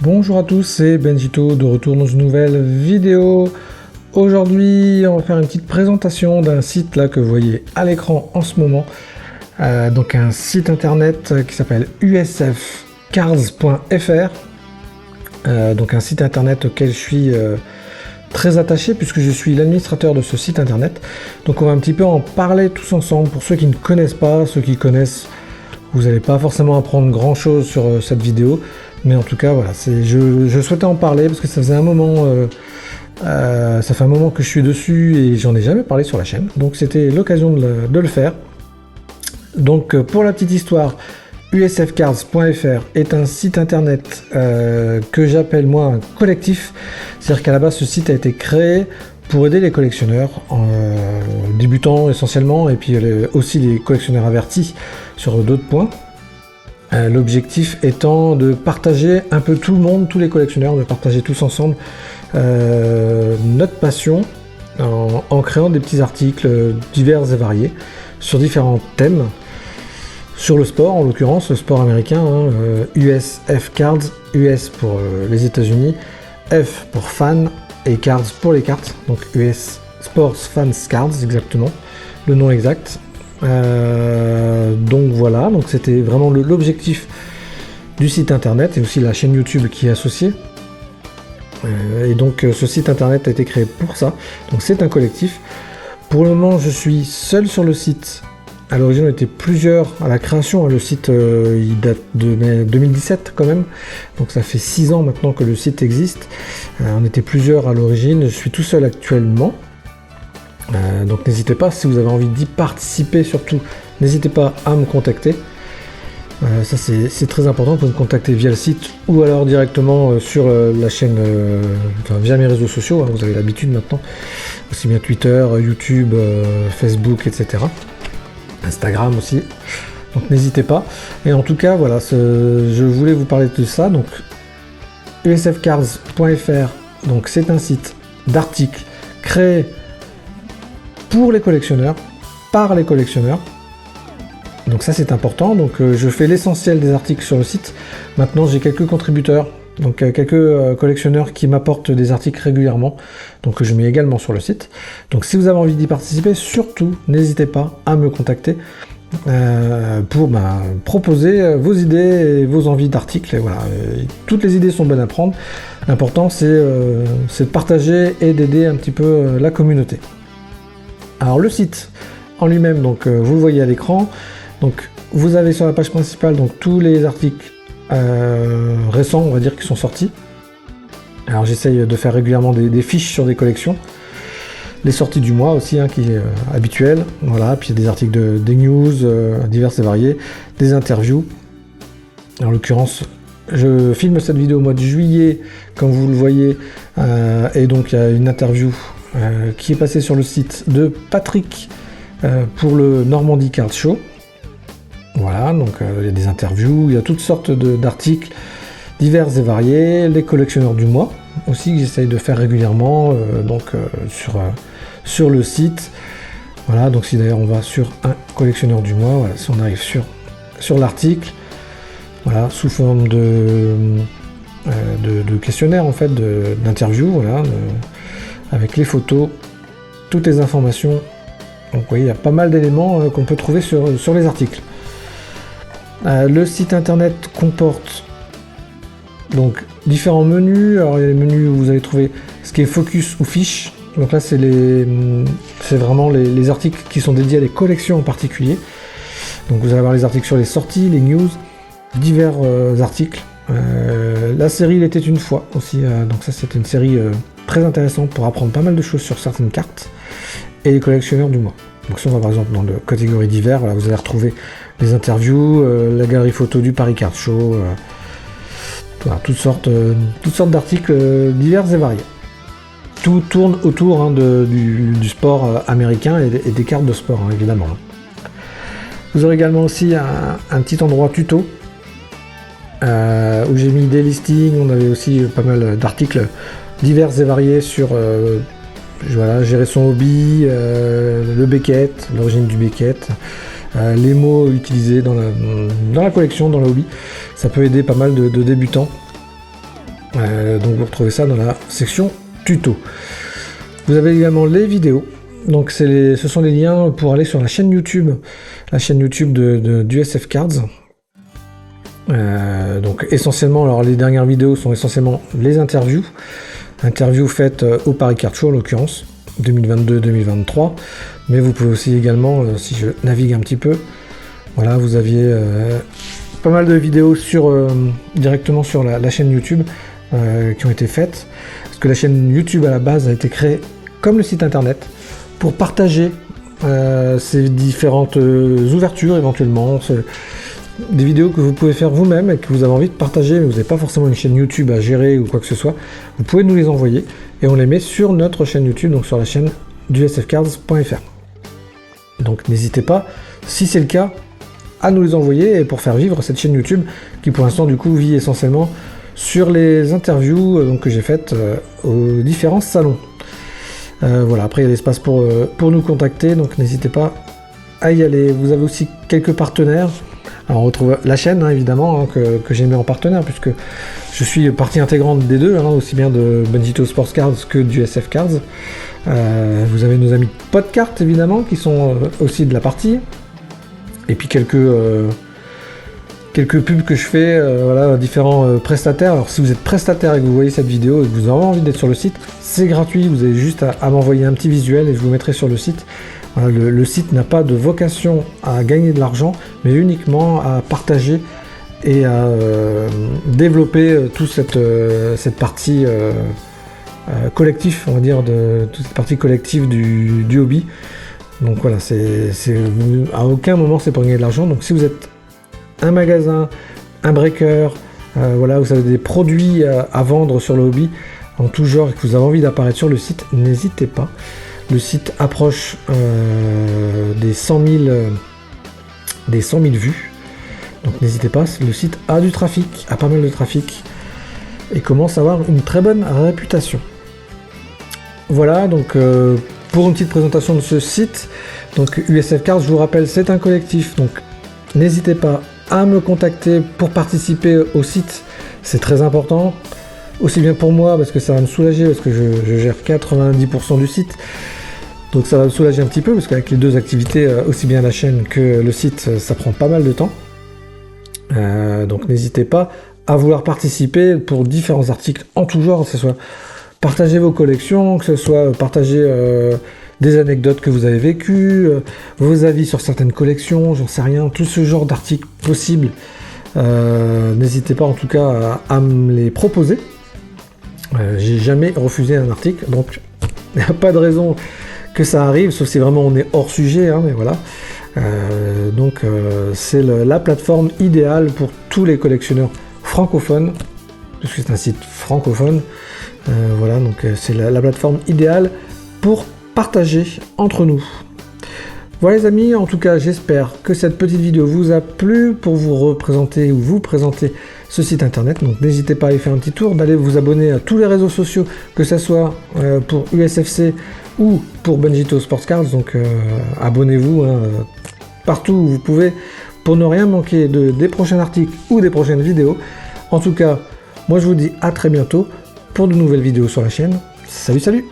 Bonjour à tous, c'est Benjito de retour dans une nouvelle vidéo. Aujourd'hui, on va faire une petite présentation d'un site là que vous voyez à l'écran en ce moment. Donc un site internet qui s'appelle usfcards.fr. Donc un site internet auquel je suis très attaché puisque je suis l'administrateur de ce site internet. Donc on va un petit peu en parler tous ensemble. Pour ceux qui ne connaissent pas, ceux qui connaissent, vous n'allez pas forcément apprendre grand chose sur cette vidéo. Mais en tout cas, voilà, je souhaitais en parler parce que ça faisait un moment, ça fait un moment que je suis dessus et j'en ai jamais parlé sur la chaîne. Donc c'était l'occasion de le faire. Donc pour la petite histoire, usfcards.fr est un site internet que j'appelle moi un collectif. C'est-à-dire qu'à la base, ce site a été créé pour aider les collectionneurs, débutants essentiellement, et puis aussi les collectionneurs avertis sur d'autres points. L'objectif étant de partager un peu tout le monde, tous les collectionneurs, de partager tous ensemble notre passion en créant des petits articles divers et variés sur différents thèmes. Sur le sport, en l'occurrence, le sport américain, USF Cards, US pour les États-Unis, F pour fan et cards pour les cartes, donc US Sports Fans Cards, exactement, le nom exact. Donc voilà, donc c'était vraiment l'objectif du site internet et aussi la chaîne YouTube qui est associée. Et donc ce site internet a été créé pour ça, donc c'est un collectif. Pour le moment, je suis seul sur le site. À l'origine, on était plusieurs à la création. Le site il date de 2017 quand même, donc ça fait 6 ans maintenant que le site existe. On était plusieurs à l'origine, je suis tout seul actuellement. Donc n'hésitez pas, si vous avez envie d'y participer surtout, n'hésitez pas à me contacter. Ça c'est très important, vous pouvez me contacter via le site ou alors directement sur la chaîne, enfin, via mes réseaux sociaux, hein, vous avez l'habitude maintenant, aussi bien Twitter, YouTube, Facebook, etc. Instagram aussi, donc n'hésitez pas. Et en tout cas voilà, je voulais vous parler de ça. Donc usfcards.fr, donc c'est un site d'articles créé pour les collectionneurs, par les collectionneurs. Donc ça c'est important. Donc je fais l'essentiel des articles sur le site. Maintenant j'ai quelques contributeurs, donc quelques collectionneurs qui m'apportent des articles régulièrement. Donc je mets également sur le site. Donc si vous avez envie d'y participer, surtout n'hésitez pas à me contacter pour proposer vos idées et vos envies d'articles. Et voilà, toutes les idées sont bonnes à prendre. L'important c'est de partager et d'aider un petit peu la communauté. Alors le site en lui-même, donc vous le voyez à l'écran, donc vous avez sur la page principale donc tous les articles récents, on va dire, qui sont sortis. Alors j'essaye de faire régulièrement des fiches sur des collections, les sorties du mois aussi, hein, qui est habituel, voilà, puis il y a des articles des news diverses et variées, des interviews. En l'occurrence, je filme cette vidéo au mois de juillet, comme vous le voyez, et donc il y a une interview qui est passé sur le site de Patrick pour le Normandie Card Show. Voilà, donc il y a des interviews, il y a toutes sortes d'articles divers et variés, les collectionneurs du mois aussi que j'essaye de faire régulièrement sur le site. Voilà, donc si d'ailleurs on va sur un collectionneur du mois, voilà, si on arrive sur l'article, voilà, sous forme de questionnaire en fait, d'interview, voilà, avec les photos, toutes les informations. Donc vous voyez, il y a pas mal d'éléments qu'on peut trouver sur les articles. Le site internet comporte donc différents menus. Alors il y a les menus où vous allez trouver ce qui est focus ou fiche. Donc là c'est vraiment les articles qui sont dédiés à des collections en particulier. Donc vous allez avoir les articles sur les sorties, les news, divers articles. La série Il était une fois aussi, donc ça c'était une série très intéressante pour apprendre pas mal de choses sur certaines cartes, et les collectionneurs du mois. Donc si on va par exemple dans la catégorie divers, voilà, vous allez retrouver les interviews, la galerie photo du Paris Card Show, voilà, toutes sortes d'articles divers et variés. Tout tourne autour, hein, du sport américain et des cartes de sport, hein, évidemment. Vous aurez également aussi un petit endroit tuto où j'ai mis des listings. On avait aussi pas mal d'articles divers et variés sur voilà, gérer son hobby, le Beckett, l'origine du Beckett, les mots utilisés dans la collection, dans le hobby. Ça peut aider pas mal de débutants. Donc vous retrouvez ça dans la section tuto. Vous avez également les vidéos. Donc ce sont les liens pour aller sur la chaîne YouTube d'USF Cards. Donc essentiellement, alors les dernières vidéos sont essentiellement les interviews faites au Paris Card Show en l'occurrence, 2022-2023. Mais vous pouvez aussi également, si je navigue un petit peu, voilà, vous aviez pas mal de vidéos directement sur la chaîne YouTube qui ont été faites. Parce que la chaîne YouTube à la base a été créée comme le site internet pour partager ces différentes ouvertures éventuellement. Des vidéos que vous pouvez faire vous-même et que vous avez envie de partager, mais vous n'avez pas forcément une chaîne YouTube à gérer ou quoi que ce soit, vous pouvez nous les envoyer et on les met sur notre chaîne YouTube, donc sur la chaîne d'usfcards.fr. Donc n'hésitez pas, si c'est le cas, à nous les envoyer et pour faire vivre cette chaîne YouTube qui pour l'instant du coup vit essentiellement sur les interviews que j'ai faites aux différents salons. Voilà, après il y a l'espace pour nous contacter, donc n'hésitez pas à y aller. Vous avez aussi quelques partenaires. Alors on retrouve la chaîne évidemment que j'ai mis en partenaire puisque je suis partie intégrante des deux, aussi bien de Benjito Sports Cards que du SF Cards. Vous avez nos amis Podcart évidemment qui sont aussi de la partie. Et puis quelques pubs que je fais, voilà, différents prestataires. Alors si vous êtes prestataire et que vous voyez cette vidéo et que vous avez envie d'être sur le site, c'est gratuit, vous avez juste à m'envoyer un petit visuel et je vous mettrai sur le site. Voilà, le site n'a pas de vocation à gagner de l'argent, mais uniquement à partager et à développer toute cette partie collective, on va dire, toute cette partie collective du hobby. Donc voilà, à aucun moment c'est pour gagner de l'argent. Donc si vous êtes un magasin, un breaker, voilà, vous avez des produits à vendre sur le hobby en tout genre et que vous avez envie d'apparaître sur le site, n'hésitez pas. Le site approche des 100 000 vues, donc n'hésitez pas, le site a du trafic, a pas mal de trafic et commence à avoir une très bonne réputation. Voilà, donc pour une petite présentation de ce site, donc USF Cards, je vous rappelle, c'est un collectif, donc n'hésitez pas à me contacter pour participer au site, c'est très important. Aussi bien pour moi, parce que ça va me soulager, parce que je gère 90% du site. Donc ça va me soulager un petit peu, parce qu'avec les deux activités, aussi bien la chaîne que le site, ça prend pas mal de temps. Donc n'hésitez pas à vouloir participer pour différents articles en tout genre, que ce soit partager vos collections, que ce soit partager des anecdotes que vous avez vécues, vos avis sur certaines collections, j'en sais rien, tout ce genre d'articles possibles. N'hésitez pas en tout cas à me les proposer. J'ai jamais refusé un article, donc il n'y a pas de raison que ça arrive, sauf si vraiment on est hors sujet, mais voilà. Donc c'est la plateforme idéale pour tous les collectionneurs francophones, puisque c'est un site francophone. Voilà, donc c'est la plateforme idéale pour partager entre nous. Voilà les amis, en tout cas j'espère que cette petite vidéo vous a plu pour vous représenter ou vous présenter ce site internet. Donc n'hésitez pas à aller faire un petit tour, d'aller vous abonner à tous les réseaux sociaux, que ce soit pour USFC ou pour Benjito Sports Cards. Donc abonnez-vous partout où vous pouvez pour ne rien manquer des prochains articles ou des prochaines vidéos. En tout cas, moi je vous dis à très bientôt pour de nouvelles vidéos sur la chaîne. Salut salut!